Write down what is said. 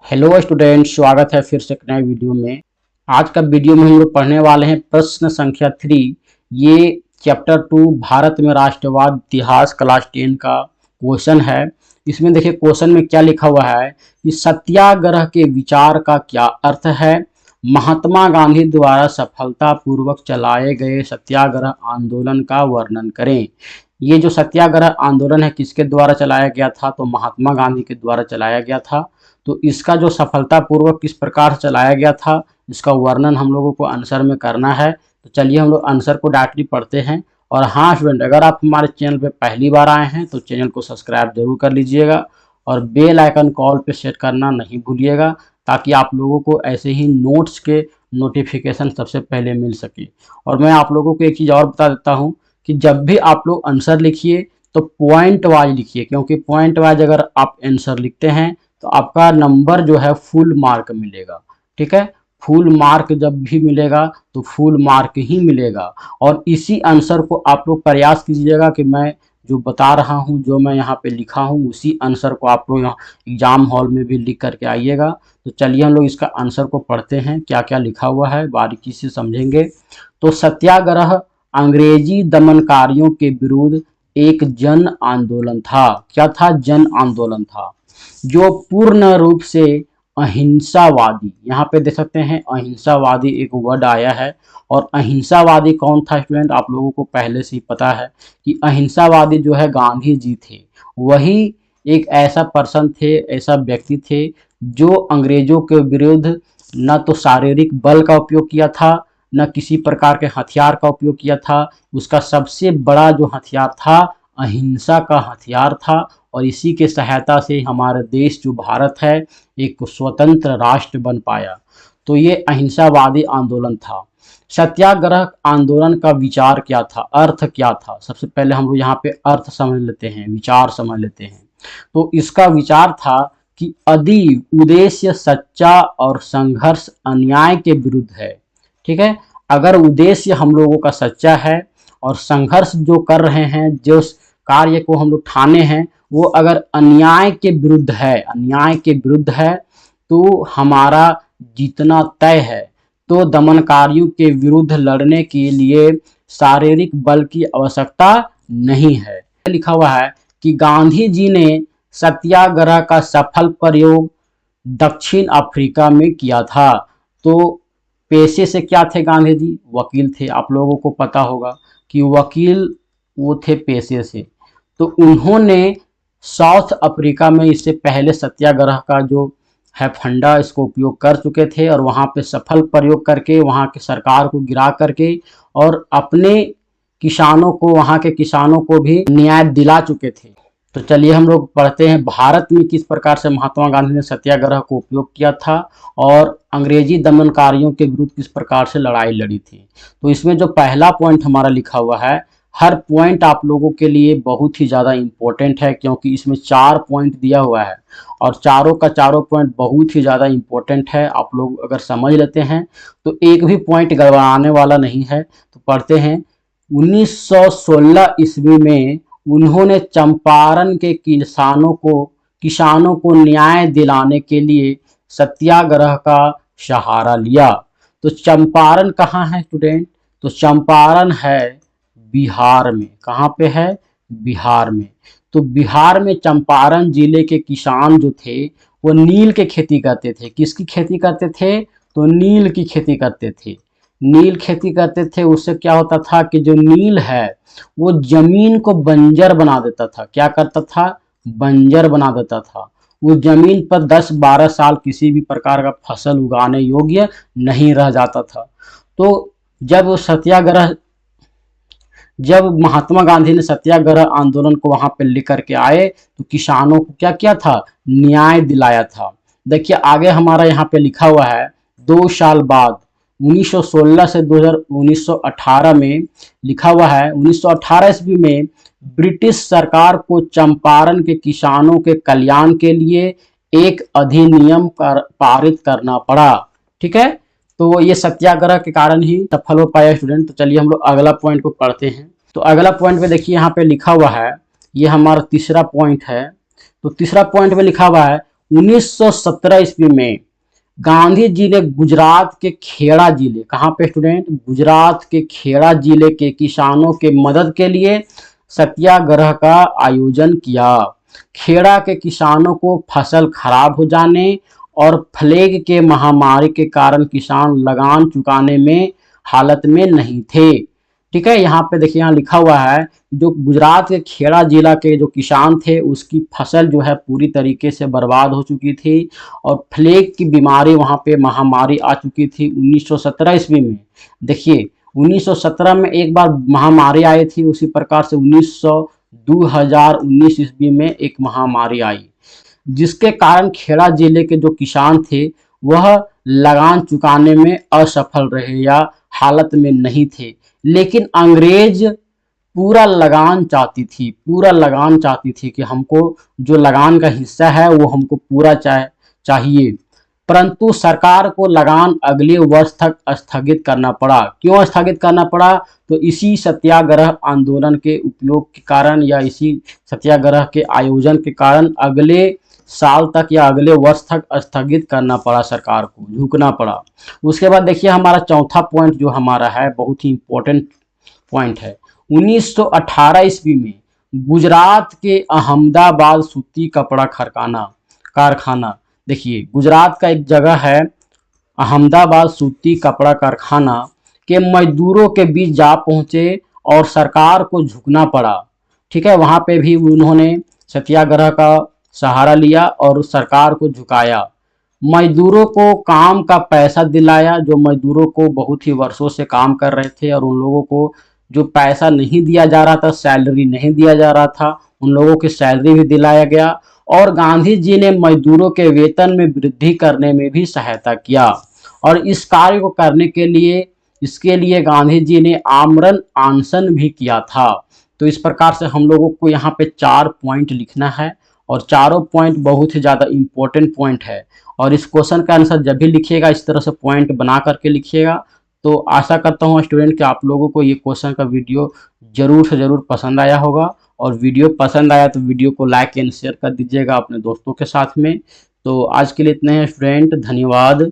Hello student, स्वागत है फिर से एक नए वीडियो में। आज का वीडियो में हम लोग पढ़ने वाले हैं प्रश्न संख्या 3। ये चैप्टर 2 भारत में राष्ट्रवाद इतिहास क्लास 10 का क्वेश्चन है। इसमें देखिए क्वेश्चन में क्या लिखा हुआ है कि सत्याग्रह के विचार का क्या अर्थ है। महात्मा गांधी द्वारा सफलतापूर्वक चलाए गए सत्याग्रह आंदोलन का वर्णन करें। ये जो सत्याग्रह आंदोलन है किसके द्वारा चलाया गया था, तो महात्मा गांधी के द्वारा चलाया गया था। तो इसका जो सफलतापूर्वक किस प्रकार से चलाया गया था, इसका वर्णन हम लोगों को आंसर में करना है। तो चलिए हम लोग आंसर को डायरेक्टली पढ़ते हैं। और हाँ स्टूडेंट, अगर आप हमारे चैनल पे पहली बार आए हैं तो चैनल को सब्सक्राइब जरूर कर लीजिएगा और बेल आइकन कॉल पे सेट करना नहीं भूलिएगा, ताकि आप लोगों को ऐसे ही नोट्स के नोटिफिकेशन सबसे पहले मिल सके। और मैं आप लोगों को एक चीज़ और बता देता हूँ कि जब भी आप लोग आंसर लिखिए तो पॉइंट वाइज लिखिए, क्योंकि पॉइंट वाइज अगर आप आंसर लिखते हैं तो आपका नंबर जो है फुल मार्क मिलेगा। ठीक है, फुल मार्क जब भी मिलेगा तो फुल मार्क ही मिलेगा। और इसी आंसर को आप लोग प्रयास कीजिएगा कि मैं जो बता रहा हूँ, जो मैं यहाँ पे लिखा हूँ, उसी आंसर को आप लोग यहाँ एग्जाम हॉल में भी लिख करके आइएगा। तो चलिए हम लोग इसका आंसर को पढ़ते हैं, क्या क्या लिखा हुआ है बारीकी से समझेंगे। तो सत्याग्रह अंग्रेजी दमनकारियों के विरुद्ध एक जन आंदोलन था। क्या था? जन आंदोलन था, जो पूर्ण रूप से अहिंसावादी, यहाँ पे देख सकते हैं अहिंसावादी एक वर्ड आया है। और अहिंसावादी कौन था स्टूडेंट? आप लोगों को पहले से ही पता है कि अहिंसावादी जो है गांधी जी थे। वही एक ऐसा पर्सन थे, ऐसा व्यक्ति थे जो अंग्रेजों के विरुद्ध न तो शारीरिक बल का उपयोग किया था, न किसी प्रकार के हथियार का उपयोग किया था। उसका सबसे बड़ा जो हथियार था अहिंसा का हथियार था। और इसी के सहायता से हमारा देश जो भारत है एक स्वतंत्र राष्ट्र बन पाया। तो ये अहिंसावादी आंदोलन था। सत्याग्रह आंदोलन का विचार क्या था, अर्थ क्या था? सबसे पहले हम लोग यहाँ पे अर्थ समझ लेते हैं, विचार समझ लेते हैं। तो इसका विचार था कि यदि उद्देश्य सच्चा और संघर्ष अन्याय के विरुद्ध है। ठीक है, अगर उद्देश्य हम लोगों का सच्चा है और संघर्ष जो कर रहे हैं, जो कार्य को हम लोग ठाने हैं, वो अगर अन्याय के विरुद्ध है, अन्याय के विरुद्ध है, तो हमारा जीतना तय है। तो दमनकारियों के विरुद्ध लड़ने के लिए शारीरिक बल की आवश्यकता नहीं है। लिखा हुआ है कि गांधी जी ने सत्याग्रह का सफल प्रयोग दक्षिण अफ्रीका में किया था। तो पेशे से क्या थे गांधी जी? वकील थे। आप लोगों को पता होगा कि वकील वो थे पेशे से। तो उन्होंने साउथ अफ्रीका में इससे पहले सत्याग्रह का जो है फंडा, इसको उपयोग कर चुके थे और वहाँ पे सफल प्रयोग करके वहाँ के सरकार को गिरा करके और अपने किसानों को, वहाँ के किसानों को भी न्याय दिला चुके थे। तो चलिए हम लोग पढ़ते हैं भारत में किस प्रकार से महात्मा गांधी ने सत्याग्रह को उपयोग किया था और अंग्रेजी दमनकारियों के विरुद्ध किस प्रकार से लड़ाई लड़ी थी। तो इसमें जो पहला पॉइंट हमारा लिखा हुआ है, हर पॉइंट आप लोगों के लिए बहुत ही ज़्यादा इम्पोर्टेंट है, क्योंकि इसमें 4 पॉइंट दिया हुआ है और चारों का चारों पॉइंट बहुत ही ज़्यादा इम्पोर्टेंट है। आप लोग अगर समझ लेते हैं तो एक भी पॉइंट गड़बड़ाने वाला नहीं है। तो पढ़ते हैं। 1916 ईस्वी में उन्होंने चंपारण के किसानों को न्याय दिलाने के लिए सत्याग्रह का सहारा लिया। तो चंपारण कहाँ है स्टूडेंट? तो चंपारण है बिहार में। कहाँ पे है? बिहार में। तो बिहार में चंपारण जिले के किसान जो थे वो नील की खेती करते थे। किसकी खेती करते थे? तो नील की खेती करते थे। नील खेती करते थे। उससे क्या होता था कि जो नील है वो जमीन को बंजर बना देता था। क्या करता था? बंजर बना देता था। वो जमीन पर 10-12 साल किसी भी प्रकार का फसल उगाने योग्य नहीं रह जाता था। तो जब महात्मा गांधी ने सत्याग्रह आंदोलन को वहां पर लेकर के आए तो किसानों को क्या किया था? न्याय दिलाया था। देखिए आगे हमारा यहाँ पे लिखा हुआ है 2 साल बाद 1916 से 1918 में लिखा हुआ है 1918 ईस्वी में ब्रिटिश सरकार को चंपारण के किसानों के कल्याण के लिए एक अधिनियम पारित करना पड़ा। ठीक है, तो ये सत्याग्रह के कारण ही सफल हो पाया स्टूडेंट। तो चलिए हम लोग अगला पॉइंट को पढ़ते हैं। तो अगला पॉइंट पे देखिए यहाँ पे लिखा हुआ है, ये हमारा तीसरा पॉइंट है। तो तीसरा पॉइंट में लिखा हुआ है 1917 ईस्वी में गांधी जी ने गुजरात के खेड़ा जिले, कहाँ पे स्टूडेंट, गुजरात के खेड़ा जिले के किसानों के मदद के लिए सत्याग्रह का आयोजन किया। खेड़ा के किसानों को फसल खराब हो जाने और प्लेग के महामारी के कारण किसान लगान चुकाने में हालत में नहीं थे। ठीक है, यहाँ पे देखिए, यहाँ लिखा हुआ है जो गुजरात के खेड़ा जिला के जो किसान थे उसकी फसल जो है पूरी तरीके से बर्बाद हो चुकी थी और प्लेग की बीमारी वहाँ पे महामारी आ चुकी थी 1917 ईस्वी में। देखिए 1917 में एक बार महामारी आई थी, उसी प्रकार से 2019 ईस्वी में एक महामारी आई जिसके कारण खेड़ा जिले के जो किसान थे वह लगान चुकाने में असफल रहे या हालत में नहीं थे। लेकिन अंग्रेज पूरा लगान चाहती थी कि हमको जो लगान का हिस्सा है वो हमको पूरा चाहिए, परंतु सरकार को लगान अगले वर्ष तक स्थगित करना पड़ा। क्यों स्थगित करना पड़ा? तो इसी सत्याग्रह आंदोलन के उपयोग के कारण या इसी सत्याग्रह के आयोजन के कारण अगले साल तक या अगले वर्ष तक स्थगित करना पड़ा, सरकार को झुकना पड़ा। उसके बाद देखिए हमारा चौथा पॉइंट जो हमारा है बहुत ही इंपॉर्टेंट पॉइंट है। 1918 ईस्वी में गुजरात के अहमदाबाद सूती कपड़ा कारखाना, देखिए गुजरात का एक जगह है अहमदाबाद सूती कपड़ा कारखाना के मजदूरों के बीच जा पहुंचे और सरकार को झुकना पड़ा। ठीक है, वहां पे भी उन्होंने सत्याग्रह का सहारा लिया और सरकार को झुकाया। मजदूरों को काम का पैसा दिलाया, जो मजदूरों को बहुत ही वर्षों से काम कर रहे थे और उन लोगों को जो पैसा नहीं दिया जा रहा था, सैलरी नहीं दिया जा रहा था, उन लोगों की सैलरी भी दिलाया गया और गांधी जी ने मजदूरों के वेतन में वृद्धि करने में भी सहायता किया। और इस कार्य को करने के लिए इसके लिए गांधी जी ने आमरण अनशन भी किया था। तो इस प्रकार से हम लोगों को यहाँ पे 4 पॉइंट लिखना है और चारों पॉइंट बहुत ही ज़्यादा इम्पोर्टेंट पॉइंट है और इस क्वेश्चन का आंसर जब भी लिखिएगा इस तरह से पॉइंट बना करके लिखिएगा। तो आशा करता हूँ स्टूडेंट कि आप लोगों को ये क्वेश्चन का वीडियो ज़रूर से ज़रूर पसंद आया होगा और वीडियो पसंद आया तो वीडियो को लाइक एंड शेयर कर दीजिएगा अपने दोस्तों के साथ में। तो आज के लिए इतने हैं स्टूडेंट, धन्यवाद।